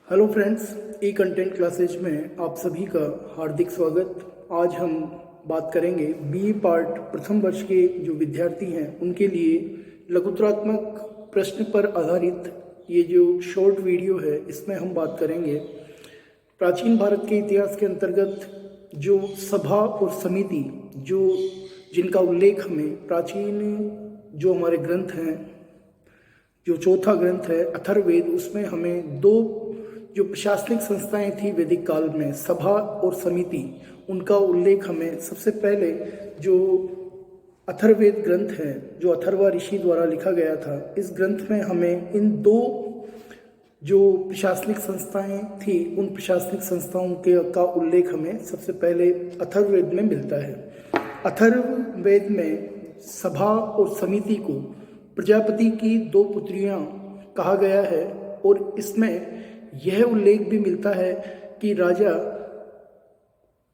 Hello friends, ई content classes में आप सभी का हार्दिक स्वागत। आज हम बात करेंगे बीए पार्ट प्रथम वर्ष के जो विद्यार्थी हैं उनके लिए लघुतरात्मक प्रश्न पर आधारित ये जो शॉर्ट वीडियो है इसमें हम बात करेंगे प्राचीन भारत के इतिहास के अंतर्गत जो सभा और समिति जिनका उल्लेख हमें प्राचीन जो हमारे ग्रंथ हैं, जो चौथा ग्रंथ है अथर्ववेद, उसमें हमें दो जो प्रशासनिक संस्थाएं थी वैदिक काल में, सभा और समिति, उनका उल्लेख हमें सबसे पहले जो अथर्ववेद ग्रंथ है जो अथर्वा ऋषि द्वारा लिखा गया था, इस ग्रंथ में हमें इन दो जो प्रशासनिक संस्थाएं थी उन प्रशासनिक संस्थाओं का उल्लेख हमें सबसे पहले अथर्ववेद में मिलता है। अथर्ववेद में सभा और समिति को प्रजापति की दो पुत्रियां कहा गया है और इसमें यह उल्लेख भी मिलता है कि राजा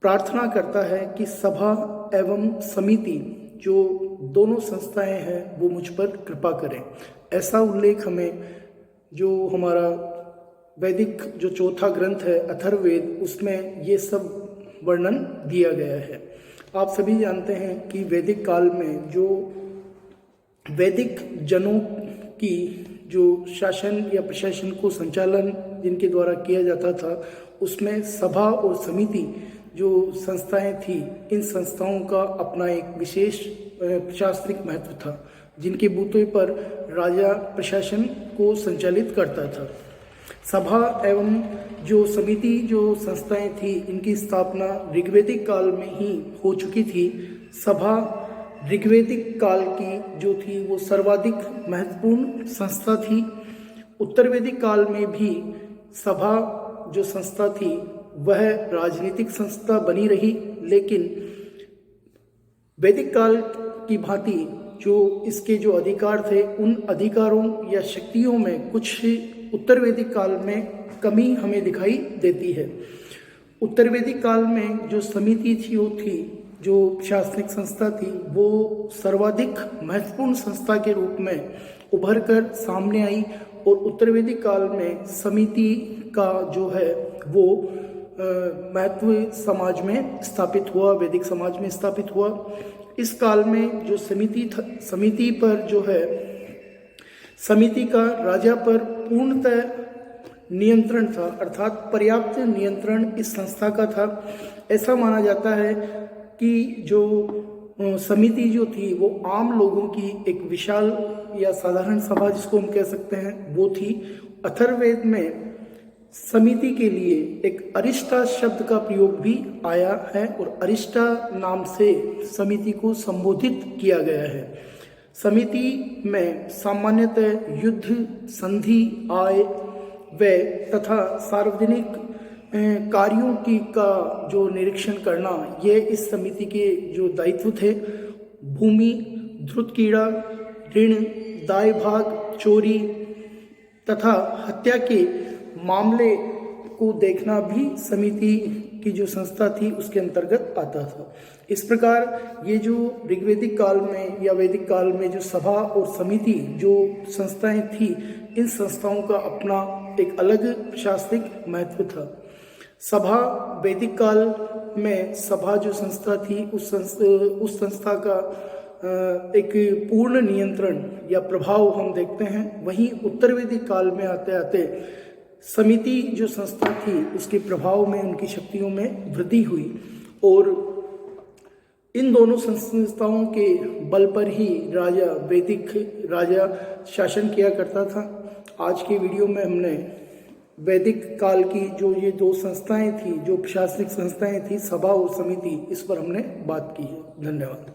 प्रार्थना करता है कि सभा एवं समिति जो दोनों संस्थाएं हैं वो मुझ पर कृपा करें। ऐसा उल्लेख हमें जो हमारा वैदिक जो चौथा ग्रंथ है अथर्ववेद, उसमें ये सब वर्णन दिया गया है। आप सभी जानते हैं कि वैदिक काल में जो वैदिक जनों की जो शासन या प्रशासन को संचालन जिनके द्वारा किया जाता था, उसमें सभा और समिति जो संस्थाएं थी, इन संस्थाओं का अपना एक विशेष प्रशासनिक महत्व था, जिनके बूते पर राजा प्रशासन को संचालित करता था। सभा एवं जो समिति जो संस्थाएं थी, इनकी स्थापना ऋग्वैदिक काल में ही हो चुकी थी। सभा ऋग्वैदिक काल की जो थी वो सर्वाधिक महत्वपूर्ण संस्था थी। उत्तर वैदिक काल में भी सभा जो संस्था थी वह राजनीतिक संस्था बनी रही, लेकिन वैदिक काल की भांति जो इसके जो अधिकार थे उन अधिकारों या शक्तियों में कुछ उत्तर वैदिक काल में कमी हमें दिखाई देती है। उत्तर वैदिक काल में जो समिति थी वो थी जो प्रशासनिक संस्था थी वो सर्वाधिक महत्वपूर्ण संस्था के रूप में उभर कर सामने आई और उत्तर वैदिक काल में समिति का जो है वो महत्व समाज में स्थापित हुआ, वैदिक समाज में स्थापित हुआ। इस काल में जो समिति पर जो है समिति का राजा पर पूर्णतः नियंत्रण था, अर्थात पर्याप्त नियंत्रण इस संस्था का था। ऐसा माना जाता है कि जो समिति जो थी वो आम लोगों की एक विशाल या साधारण सभा जिसको हम कह सकते हैं वो थी। अथर्ववेद में समिति के लिए एक अरिष्टा शब्द का प्रयोग भी आया है और अरिष्टा नाम से समिति को संबोधित किया गया है। समिति में सामान्यतः युद्ध, संधि, आय, व्यय तथा सार्वजनिक कार्यों का जो निरीक्षण करना, ये इस समिति के जो दायित्व थे। भूमि, ध्रुत कीड़ा, ऋण, दाय भाग, चोरी तथा हत्या के मामले को देखना भी समिति की जो संस्था थी उसके अंतर्गत आता था। इस प्रकार ये जो ऋग्वैदिक काल में या वैदिक काल में जो सभा और समिति जो संस्थाएं थी, इन संस्थाओं का अपना एक अलग प्रशासनिक महत्व था। सभा वैदिक काल में सभा जो संस्था थी उस संस्था का एक पूर्ण नियंत्रण या प्रभाव हम देखते हैं। वहीं उत्तर वैदिक काल में आते आते समिति जो संस्था थी उसके प्रभाव में, उनकी शक्तियों में वृद्धि हुई और इन दोनों संस्थाओं के बल पर ही वैदिक राजा शासन किया करता था। आज के वीडियो में हमने वैदिक काल की जो ये दो संस्थाएं थी, जो प्रशासनिक संस्थाएं थी, सभा और समिति, इस पर हमने बात की है। धन्यवाद।